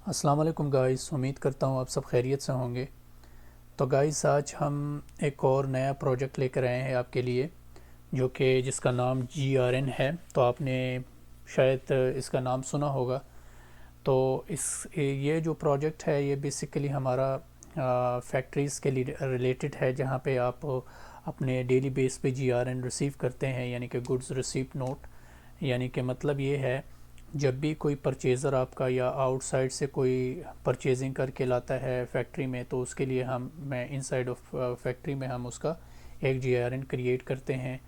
अस्सलाम वालेकुम गाइस, उम्मीद करता हूँ आप सब खैरियत से होंगे। तो गाइस आज हम एक और नया प्रोजेक्ट लेकर आए हैं आपके लिए, जो कि जिसका नाम GRN है। तो आपने शायद इसका नाम सुना होगा। तो इस ये जो प्रोजेक्ट है ये बेसिकली हमारा फैक्ट्रीज़ के लिए रिलेटेड है, जहाँ पे आप अपने डेली बेस पे GRN रिसीव करते हैं, यानी कि गुड्स रिसीप्ट नोट। यानी कि मतलब ये है, जब भी कोई परचेज़र आपका या आउटसाइड से कोई परचेजिंग करके लाता है फैक्ट्री में, तो उसके लिए हम मैं इनसाइड ऑफ फैक्ट्री में हम उसका एक GRN क्रिएट करते हैं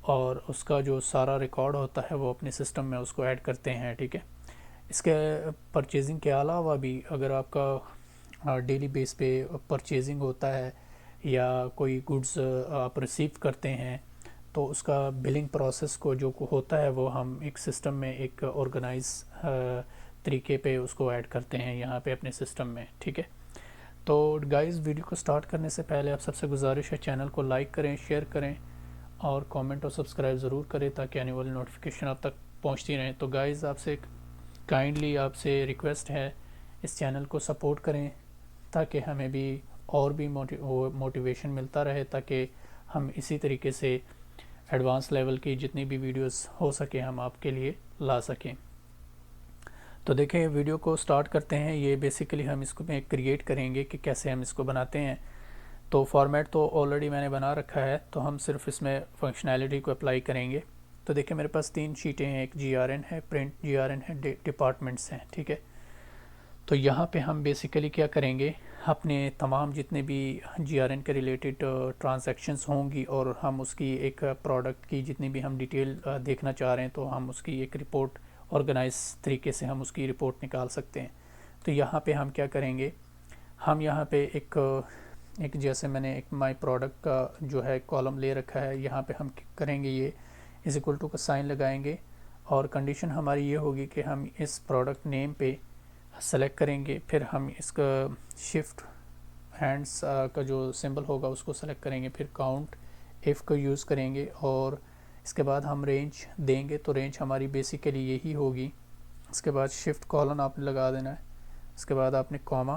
और उसका जो सारा रिकॉर्ड होता है वो अपने सिस्टम में उसको ऐड करते हैं। ठीक है। इसके परचेजिंग के अलावा भी अगर आपका डेली बेस पे परचेजिंग होता है या कोई गुड्स आप रिसीव करते हैं, तो उसका बिलिंग प्रोसेस को जो होता है वो हम एक सिस्टम में एक ऑर्गेनाइज तरीके पे उसको ऐड करते हैं यहाँ पे अपने सिस्टम में। ठीक है। तो गाइस, वीडियो को स्टार्ट करने से पहले आप सबसे गुजारिश है, चैनल को लाइक करें, शेयर करें और कमेंट और सब्सक्राइब ज़रूर करें ताकि आने वाली नोटिफिकेशन आप तक पहुँचती रहें। तो गाइस, आपसे काइंडली आपसे रिक्वेस्ट है, इस चैनल को सपोर्ट करें ताकि हमें भी और भी मोटिवेशन मिलता रहे, ताकि हम इसी तरीके से एडवांस लेवल की जितनी भी वीडियोस हो सके हम आपके लिए ला सकें। तो देखें, वीडियो को स्टार्ट करते हैं। ये बेसिकली हम इसको में क्रिएट करेंगे कि कैसे हम इसको बनाते हैं। तो फॉर्मेट तो ऑलरेडी मैंने बना रखा है, तो हम सिर्फ इसमें फंक्शनैलिटी को अप्लाई करेंगे। तो देखिए, मेरे पास 3 शीटें हैं, एक GRN है, प्रिंट GRN है, डिपार्टमेंट्स हैं। ठीक है। तो यहाँ पे हम बेसिकली क्या करेंगे, अपने तमाम जितने भी GRN के रिलेटेड ट्रांजैक्शंस होंगी और हम उसकी एक प्रोडक्ट की जितनी भी हम डिटेल देखना चाह रहे हैं, तो हम उसकी एक रिपोर्ट ऑर्गेनाइज तरीके से हम उसकी रिपोर्ट निकाल सकते हैं। तो यहाँ पे हम क्या करेंगे, हम यहाँ पे एक जैसे मैंने एक माई प्रोडक्ट का जो है कॉलम ले रखा है, यहाँ पे हम करेंगे ये इज इक्वल टू का साइन लगाएंगे और कंडीशन हमारी ये होगी कि हम इस प्रोडक्ट नेम पे सेलेक्ट करेंगे, फिर हम इसका शिफ्ट हैंड्स का जो सिंबल होगा उसको सेलेक्ट करेंगे, फिर काउंट इफ़ को यूज़ करेंगे और इसके बाद हम रेंज देंगे। तो रेंज हमारी बेसिकली यही होगी। इसके बाद शिफ्ट कॉलन आपने लगा देना है। इसके बाद आपने कॉमा,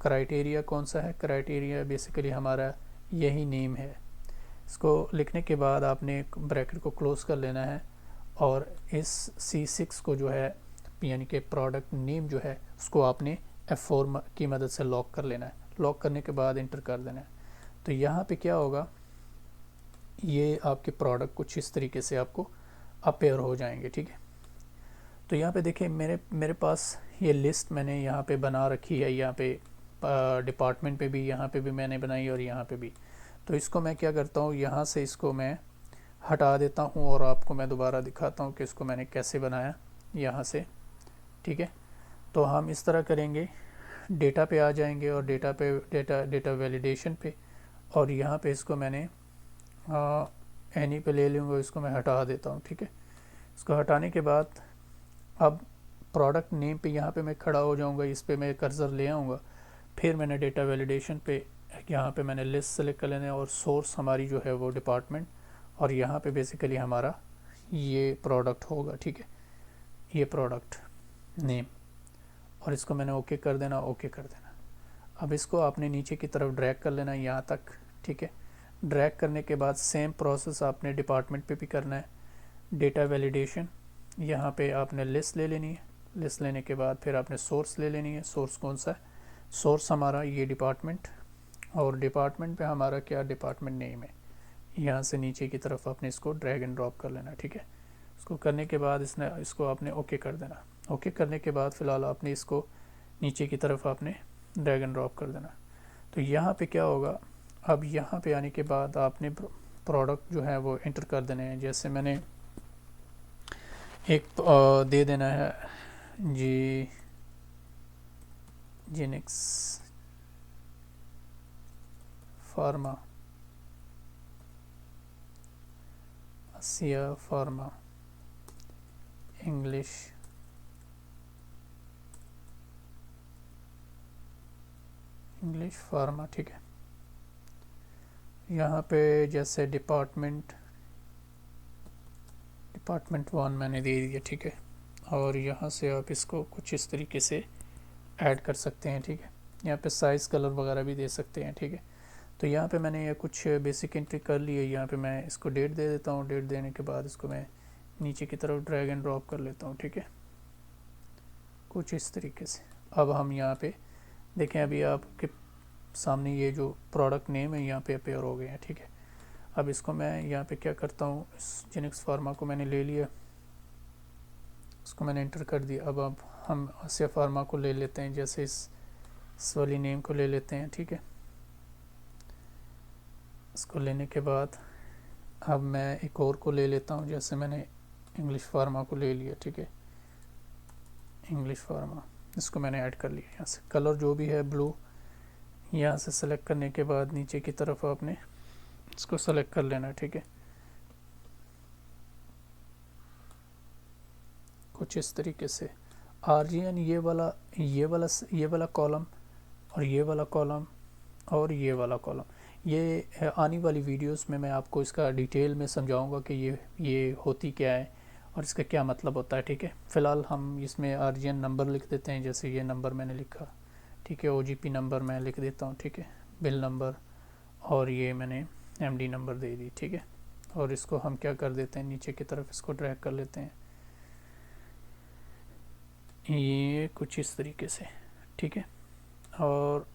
क्राइटेरिया कौन सा है, क्राइटेरिया बेसिकली हमारा यही नेम है। इसको लिखने के बाद आपने ब्रैकेट को क्लोज़ कर लेना है और इस C6 को जो है, यानी कि प्रोडक्ट नेम जो है, उसको आपने F4 की मदद से लॉक कर लेना है। लॉक करने के बाद इंटर कर देना है। तो यहाँ पे क्या होगा, ये आपके प्रोडक्ट कुछ इस तरीके से आपको अपेयर हो जाएंगे। ठीक है। तो यहाँ पे देखिए, मेरे पास ये लिस्ट मैंने यहाँ पे बना रखी है। यहाँ पे डिपार्टमेंट पे भी, यहाँ पे भी मैंने बनाई और यहाँ पे भी। तो इसको मैं क्या करता हूँ, यहाँ से इसको मैं हटा देता हूँ और आपको मैं दोबारा दिखाता हूँ कि इसको मैंने कैसे बनाया यहाँ से। ठीक है। तो हम इस तरह करेंगे, डेटा पे आ जाएंगे और डेटा वैलिडेशन पे, और यहाँ पे इसको मैंने एनी पे ले लूँगा, इसको मैं हटा देता हूँ। ठीक है। इसको हटाने के बाद अब प्रोडक्ट नेम पे यहाँ पे मैं खड़ा हो जाऊँगा, इस पे मैं कर्सर ले आऊँगा, फिर मैंने डेटा वैलिडेशन पे यहाँ पे मैंने लिस्ट सेलेक्ट कर लेना है और सोर्स हमारी जो है वो डिपार्टमेंट, और यहाँ पे बेसिकली हमारा ये प्रोडक्ट होगा। ठीक है, ये प्रोडक्ट नेम, और इसको मैंने ओके कर देना, ओके कर देना। अब इसको आपने नीचे की तरफ ड्रैग कर लेना है यहाँ तक। ठीक है। ड्रैग करने के बाद सेम प्रोसेस आपने डिपार्टमेंट पे भी करना है। डेटा वैलिडेशन, यहाँ पे आपने लिस्ट ले लेनी है। लिस्ट लेने के बाद फिर आपने सोर्स ले लेनी है। सोर्स कौन सा है, सोर्स हमारा ये डिपार्टमेंट, और डिपार्टमेंट पे हमारा क्या, डिपार्टमेंट नेम है। यहाँ से नीचे की तरफ आपने इसको ड्रैग एंड ड्रॉप कर लेना। ठीक है। इसको करने के बाद इसको आपने ओके कर देना। ओके करने के बाद फ़िलहाल आपने इसको नीचे की तरफ आपने ड्रैग एंड ड्रॉप कर देना। तो यहाँ पे क्या होगा, अब यहाँ पे आने के बाद आपने प्रोडक्ट जो है वो इंटर कर देने हैं। जैसे मैंने एक दे देना है जेनिक्स फार्मा, आसिया फार्मा, इंग्लिश फार्मा। ठीक है। यहाँ पे जैसे डिपार्टमेंट 1 मैंने दे दिया। ठीक है। और यहाँ से आप इसको कुछ इस तरीके से ऐड कर सकते हैं, ठीक है। यहाँ पे साइज़ कलर वगैरह भी दे सकते हैं, ठीक है। तो यहाँ पे मैंने ये कुछ बेसिक एंट्री कर ली है। यहाँ पे मैं इसको डेट दे देता हूँ। डेट देने के बाद इसको मैं नीचे की तरफ ड्रैग एंड ड्रॉप कर लेता हूँ, ठीक है, कुछ इस तरीके से। अब हम यहाँ पे देखें, अभी आपके सामने ये जो प्रोडक्ट नेम है यहाँ पे अपेयर हो गए हैं, ठीक है। अब इसको मैं यहाँ पे क्या करता हूँ, इस जेनेक्स फार्मा को मैंने ले लिया, इसको मैंने एंटर कर दिया। अब हम आसिया फार्मा को ले लेते हैं, जैसे इस वाली नेम को ले लेते हैं, ठीक है। इसको लेने के बाद अब मैं एक और को ले लेता हूँ, जैसे मैंने इंग्लिश फार्मा को ले लिया, ठीक है, इंग्लिश फार्मा, इसको मैंने ऐड कर लिया। यहाँ से कलर जो भी है ब्लू, यहाँ से सेलेक्ट करने के बाद नीचे की तरफ आपने इसको सेलेक्ट कर लेना है, ठीक है, कुछ इस तरीके से। आरजीएन ये वाला कॉलम और ये वाला कॉलम और ये वाला कॉलम, ये आने वाली वीडियोस में मैं आपको इसका डिटेल में समझाऊंगा कि ये होती क्या है और इसका क्या मतलब होता है, ठीक है। फ़िलहाल हम इसमें आरजीएन नंबर लिख देते हैं, जैसे ये नंबर मैंने लिखा, ठीक है, ओजीपी नंबर मैं लिख देता हूँ, ठीक है, बिल नंबर, और ये मैंने एमडी नंबर दे दी, ठीक है। और इसको हम क्या कर देते हैं, नीचे की तरफ इसको ड्रैग कर लेते हैं, ये कुछ इस तरीके से, ठीक है। और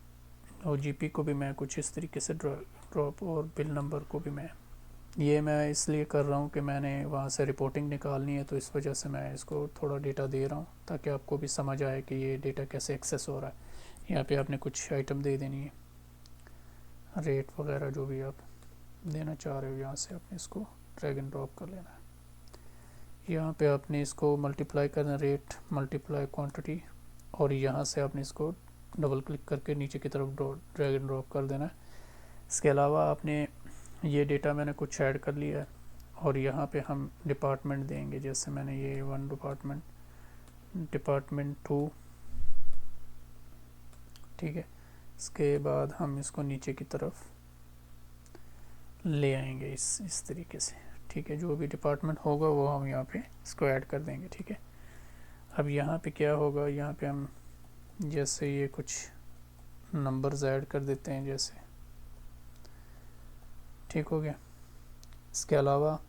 ओजीपी को भी मैं कुछ इस तरीके से ड्रॉप, और बिल नंबर को भी मैं इसलिए कर रहा हूँ कि मैंने वहाँ से रिपोर्टिंग निकालनी है, तो इस वजह से मैं इसको थोड़ा डेटा दे रहा हूँ ताकि आपको भी समझ आए कि ये डेटा कैसे एक्सेस हो रहा है। यहाँ पे आपने कुछ आइटम दे देनी है, रेट वगैरह जो भी आप देना चाह रहे हो, यहाँ से आपने इसको ड्रैग एंड ड्रॉप कर लेना है। यहाँ पे आपने इसको मल्टीप्लाई करना, रेट मल्टीप्लाई क्वांटिटी, और यहाँ से आपने इसको डबल क्लिक करके नीचे की तरफ ड्रैग एंड ड्रॉप कर देना है। इसके अलावा आपने ये डेटा मैंने कुछ ऐड कर लिया है, और यहाँ पे हम डिपार्टमेंट देंगे, जैसे मैंने ये 1 डिपार्टमेंट, डिपार्टमेंट 2, ठीक है। इसके बाद हम इसको नीचे की तरफ ले आएंगे इस तरीके से, ठीक है। जो भी डिपार्टमेंट होगा वो हम यहाँ पे इसको ऐड कर देंगे, ठीक है। अब यहाँ पे क्या होगा, यहाँ पे हम जैसे ये कुछ नंबर्स ऐड कर देते हैं, जैसे, ठीक हो गया। इसके अलावा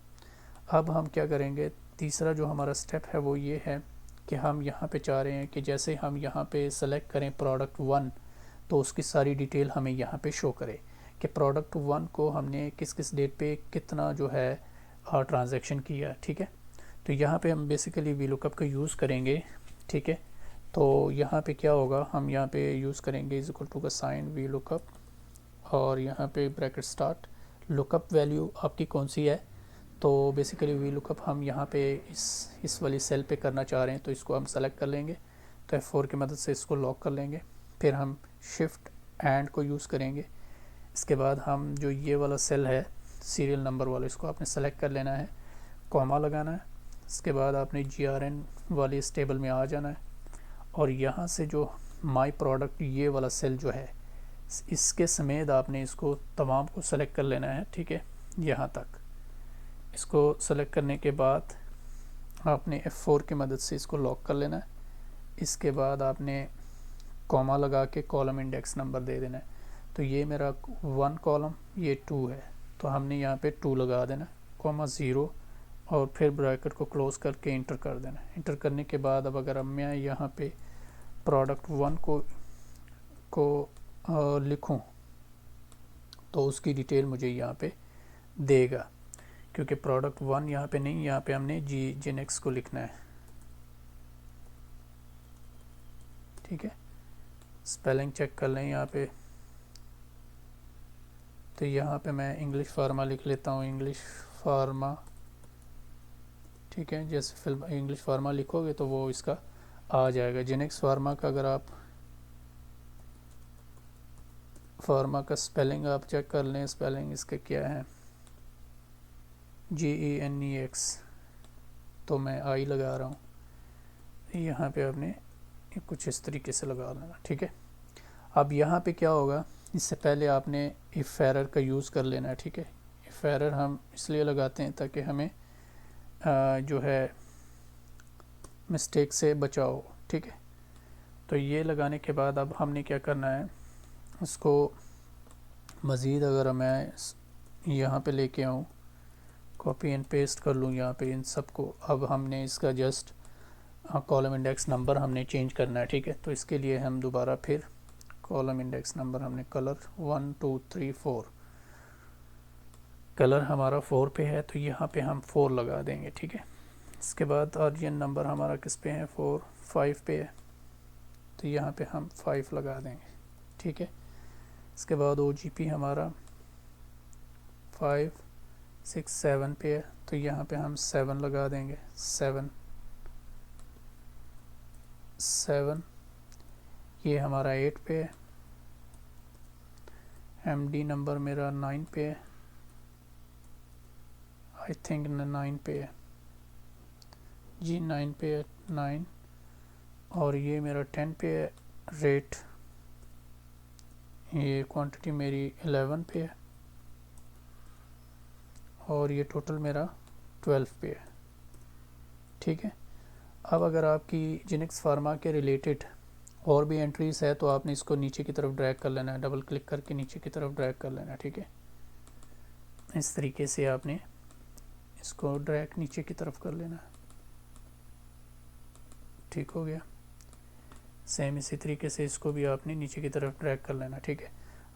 अब हम क्या करेंगे, तीसरा जो हमारा स्टेप है वो ये है कि हम यहाँ पे चाह रहे हैं कि जैसे हम यहाँ पे सेलेक्ट करें प्रोडक्ट 1, तो उसकी सारी डिटेल हमें यहाँ पे शो करे कि प्रोडक्ट 1 को हमने किस किस डेट पे कितना जो है ट्रांजैक्शन किया, ठीक है। तो यहाँ पे हम बेसिकली वीलुकअप का यूज़ करेंगे, ठीक है। तो यहाँ पे क्या होगा, हम यहाँ पे यूज़ करेंगे इज इक्वल टू का साइन वीलुकअप, और यहाँ पे ब्रैकेट स्टार्ट, लुकअप वैल्यू आपकी कौन सी है। तो बेसिकली वीलुकअप हम यहाँ पे इस वाली सेल पे करना चाह रहे हैं, तो इसको हम सेलेक्ट कर लेंगे, तो F4 की मदद से इसको लॉक कर लेंगे। फिर हम शिफ्ट एंड को यूज़ करेंगे। इसके बाद हम जो ये वाला सेल है सीरियल नंबर वाला, इसको आपने सेलेक्ट कर लेना है, कॉमा लगाना है। इसके बाद आपने GRN वाली इस टेबल में आ जाना है, और यहाँ से जो माई प्रोडक्ट ये वाला सेल जो है, इसके समेत आपने इसको तमाम को सेलेक्ट कर लेना है, ठीक है, यहाँ तक। इसको सेलेक्ट करने के बाद आपने F4 की मदद से इसको लॉक कर लेना है। इसके बाद आपने कॉमा लगा के कॉलम इंडेक्स नंबर दे देना है। तो ये मेरा 1 कॉलम, ये 2 है, तो हमने यहाँ पे 2 लगा देना, कॉमा 0, और फिर ब्रैकेट को क्लोज करके इंटर कर देना। इंटर करने के बाद अब अगर मैं यहाँ पे प्रोडक्ट 1 को लिखूं, तो उसकी डिटेल मुझे यहाँ पे देगा, क्योंकि प्रोडक्ट 1 यहाँ पे नहीं, यहाँ पे हमने जेनेक्स को लिखना है, ठीक है। स्पेलिंग चेक कर लें यहाँ पे, तो यहाँ पे मैं इंग्लिश फार्मा लिख लेता हूँ, इंग्लिश फार्मा, ठीक है। जैसे फिल्म इंग्लिश फार्मा लिखोगे तो वो इसका आ जाएगा। जेनेक्स फार्मा का अगर आप फार्मा का स्पेलिंग आप चेक कर लें, स्पेलिंग इसका क्या है, GENEX, तो मैं आई लगा रहा हूँ। यहाँ पे आपने कुछ इस तरीके से लगा लेना, ठीक है। अब यहाँ पे क्या होगा, इससे पहले आपने इफ एरर का यूज़ कर लेना है, ठीक है। इफ एरर हम इसलिए लगाते हैं ताकि हमें जो है मिस्टेक से बचाओ, ठीक है। तो ये लगाने के बाद अब हमने क्या करना है, इसको मज़ीद अगर मैं यहाँ पे लेके आऊँ, कॉपी एंड पेस्ट कर लूँ यहाँ पे इन सब को, अब हमने इसका जस्ट कॉलम इंडेक्स नंबर हमने चेंज करना है, ठीक है। तो इसके लिए हम दोबारा फिर कॉलम इंडेक्स नंबर हमने कलर 1 2 3 4, कलर हमारा 4 पे है तो यहाँ पे हम 4 लगा देंगे, ठीक है। इसके बाद ऑरिजिन नंबर हमारा किस पे है, 4 5 पे है तो यहाँ पे हम 5 लगा देंगे, ठीक है। इसके बाद OGP हमारा 5 6 7 पे है तो यहाँ पे हम 7 लगा देंगे, 7 7। ये हमारा 8 पे है, MD नंबर मेरा 9 पे है, आई थिंक 9 पे है जी, 9 पे है 9। और ये मेरा 10 पे है, रेट ये क्वांटिटी मेरी 11 पे है और ये टोटल मेरा 12 पे है, ठीक है। अब अगर आपकी जिनेक्स फार्मा के रिलेटेड और भी एंट्रीज है तो आपने इसको नीचे की तरफ ड्रैग कर लेना है, डबल क्लिक करके नीचे की तरफ ड्रैग कर लेना है, ठीक है। इस तरीके से आपने इसको ड्रैग नीचे की तरफ कर लेना है, ठीक हो गया। सेम इसी तरीके से इसको भी आपने नीचे की तरफ ड्रैग कर लेना, ठीक है।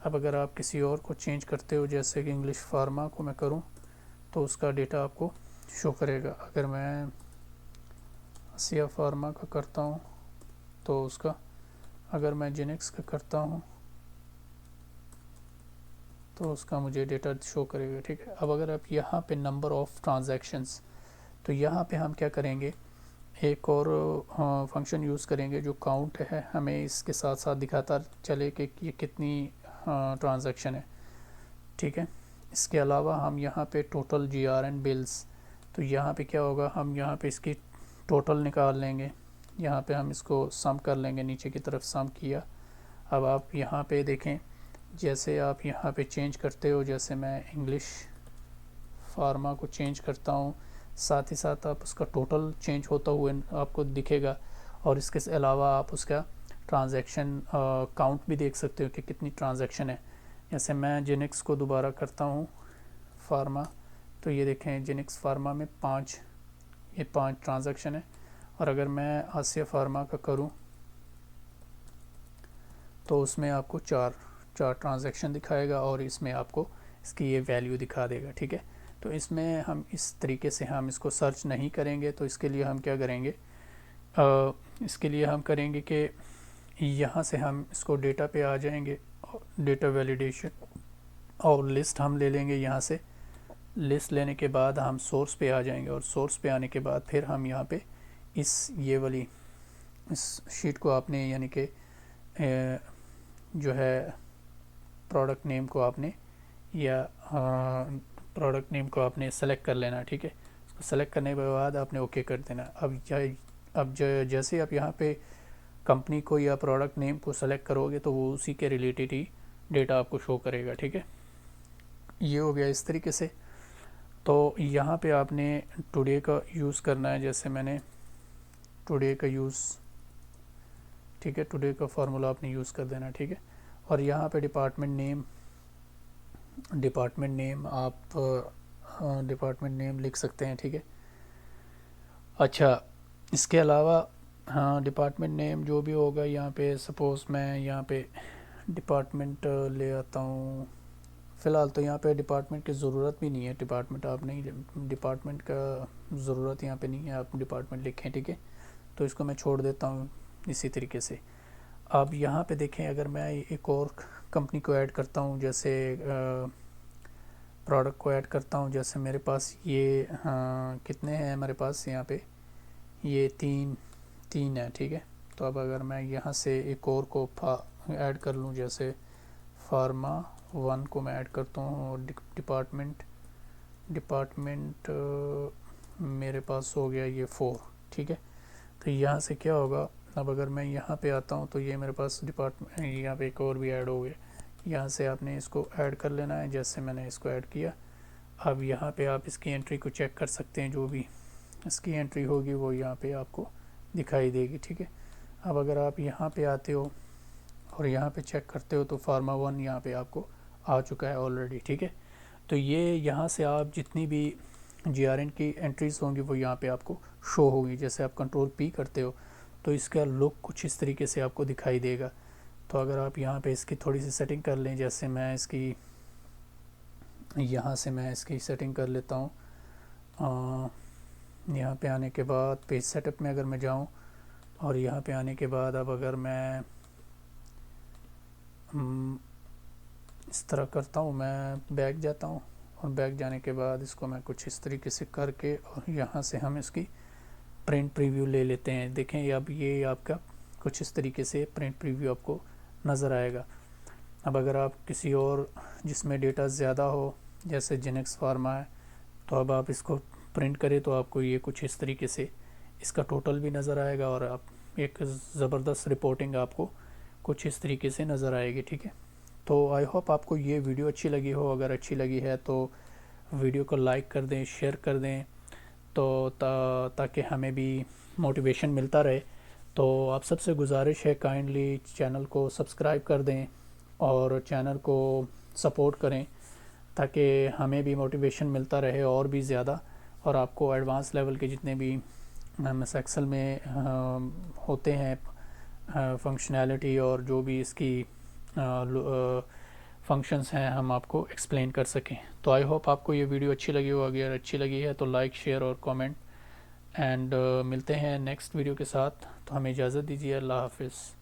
अब अगर आप किसी और को चेंज करते हो, जैसे कि इंग्लिश फार्मा को मैं करूं तो उसका डेटा आपको शो करेगा। अगर मैं आसिया फार्मा का करता हूं तो उसका, अगर मैं जेनेक्स का करता हूं तो उसका मुझे डेटा शो करेगा, ठीक है। अब अगर आप यहाँ पे नंबर ऑफ ट्रांजैक्शंस, तो यहाँ पे हम क्या करेंगे, एक और फंक्शन यूज़ करेंगे जो काउंट है, हमें इसके साथ साथ दिखाता चले कि ये कितनी ट्रांजैक्शन है, ठीक है। इसके अलावा हम यहाँ पे टोटल GRN बिल्स, तो यहाँ पे क्या होगा, हम यहाँ पे इसकी टोटल निकाल लेंगे, यहाँ पे हम इसको सम कर लेंगे, नीचे की तरफ सम किया। अब आप यहाँ पे देखें, जैसे आप यहाँ पे चेंज करते हो, जैसे मैं इंग्लिश फार्मा को चेंज करता हूँ, साथ ही साथ आप उसका टोटल चेंज होता हुआ आपको दिखेगा और इसके अलावा आप उसका ट्रांजैक्शन काउंट भी देख सकते हो कि कितनी ट्रांजैक्शन है। जैसे मैं जेनेक्स को दोबारा करता हूँ फार्मा, तो ये देखें जेनेक्स फार्मा में 5 ट्रांजैक्शन है, और अगर मैं आसिया फार्मा का करूँ तो उसमें आपको 4 ट्रांजैक्शन दिखाएगा और इसमें आपको इसकी ये वैल्यू दिखा देगा, ठीक है। तो इसमें हम इस तरीके से हम इसको सर्च नहीं करेंगे, तो इसके लिए हम क्या करेंगे, इसके लिए हम करेंगे कि यहाँ से हम इसको डेटा पे आ जाएंगे, डेटा वैलिडेशन, और लिस्ट हम ले लेंगे। यहाँ से लिस्ट लेने के बाद हम सोर्स पे आ जाएंगे, और सोर्स पे आने के बाद फिर हम यहाँ पे ये वाली इस शीट को आपने, यानी कि जो है प्रोडक्ट नेम को आपने, या प्रोडक्ट नेम को आपने सेलेक्ट कर लेना, ठीक है। उसको सेलेक्ट करने के बाद आपने ओके कर देना। अब जैसे आप यहाँ पे कंपनी को या प्रोडक्ट नेम को सेलेक्ट करोगे तो वो उसी के रिलेटेड ही डेटा आपको शो करेगा, ठीक है। ये हो गया इस तरीके से। तो यहाँ पे आपने टुडे का यूज़ करना है, जैसे मैंने टुडे का यूज़, ठीक है, टुडे का फार्मूला आपने यूज़ कर देना, ठीक है। और यहाँ पे डिपार्टमेंट नेम आप डिपार्टमेंट नेम लिख सकते हैं, ठीक है। अच्छा, इसके अलावा हाँ, डिपार्टमेंट नेम जो भी होगा, यहाँ पे सपोज़ मैं यहाँ पे डिपार्टमेंट ले आता हूँ, फ़िलहाल तो यहाँ पे डिपार्टमेंट की ज़रूरत भी नहीं है, डिपार्टमेंट आप नहीं, डिपार्टमेंट का ज़रूरत यहाँ पे नहीं है, आप डिपार्टमेंट लिखें, ठीक है। तो इसको मैं छोड़ देता हूँ इसी तरीके से। अब यहाँ पे देखें, अगर मैं एक और कंपनी को ऐड करता हूँ, जैसे प्रोडक्ट को ऐड करता हूँ, जैसे मेरे पास ये कितने हैं हमारे पास यहाँ पे, ये तीन है, ठीक है। तो अब अगर मैं यहाँ से एक और को ऐड कर लूँ, जैसे फार्मा 1 को मैं ऐड करता हूँ, और डिपार्टमेंट मेरे पास हो गया ये 4, ठीक है। तो यहाँ से क्या होगा, अब अगर मैं यहाँ पे आता हूँ तो ये मेरे पास डिपार्टमेंट, यहाँ पे एक और भी ऐड हो गया। यहाँ से आपने इसको ऐड कर लेना है, जैसे मैंने इसको ऐड किया। अब यहाँ पे आप इसकी एंट्री को चेक कर सकते हैं, जो भी इसकी एंट्री होगी वो यहाँ पे आपको दिखाई देगी, ठीक है। अब अगर आप यहाँ पे आते हो और यहाँ पे चेक करते हो तो फार्मा 1 यहाँ पे आपको आ चुका है ऑलरेडी, ठीक है। तो ये यहाँ से आप जितनी भी GRN की एंट्रीज़ होंगी वो यहाँ पे आपको शो होगी। जैसे आप कंट्रोल P करते हो तो इसका लुक कुछ इस तरीके से आपको दिखाई देगा। तो अगर आप यहाँ पे इसकी थोड़ी सी सेटिंग कर लें, जैसे मैं इसकी यहाँ से मैं इसकी सेटिंग कर लेता हूँ। यहाँ पे आने के बाद पेज सेटअप में अगर मैं जाऊँ और यहाँ पे आने के बाद अब अगर मैं इस तरह करता हूँ, मैं बैक जाता हूँ और बैक जाने के बाद इसको मैं कुछ इस तरीके से करके और यहाँ से हम इसकी प्रिंट प्रीव्यू ले लेते हैं। देखें अब ये आपका कुछ इस तरीके से प्रिंट प्रीव्यू आपको नज़र आएगा। अब अगर आप किसी और जिसमें डेटा ज़्यादा हो, जैसे जिनेक्स फार्मा है, तो अब आप इसको प्रिंट करें तो आपको ये कुछ इस तरीके से इसका टोटल भी नज़र आएगा और आप एक ज़बरदस्त रिपोर्टिंग आपको कुछ इस तरीके से नज़र आएगी, ठीक है। तो आई होप आपको ये वीडियो अच्छी लगी हो। अगर अच्छी लगी है तो वीडियो को लाइक कर दें, शेयर कर दें, तो ताकि हमें भी मोटिवेशन मिलता रहे। तो आप सबसे गुजारिश है काइंडली चैनल को सब्सक्राइब कर दें और चैनल को सपोर्ट करें ताकि हमें भी मोटिवेशन मिलता रहे और भी ज़्यादा, और आपको एडवांस लेवल के जितने भी MS एक्सेल में होते हैं फंक्शनैलिटी और जो भी इसकी फंक्शंस हैं हम आपको एक्सप्लेन कर सकें। तो आई होप आपको ये वीडियो अच्छी लगी हो। अगर अच्छी लगी है तो लाइक, शेयर और कमेंट एंड मिलते हैं नेक्स्ट वीडियो के साथ। तो हमें इजाज़त दीजिए। अल्लाह हाफिज़।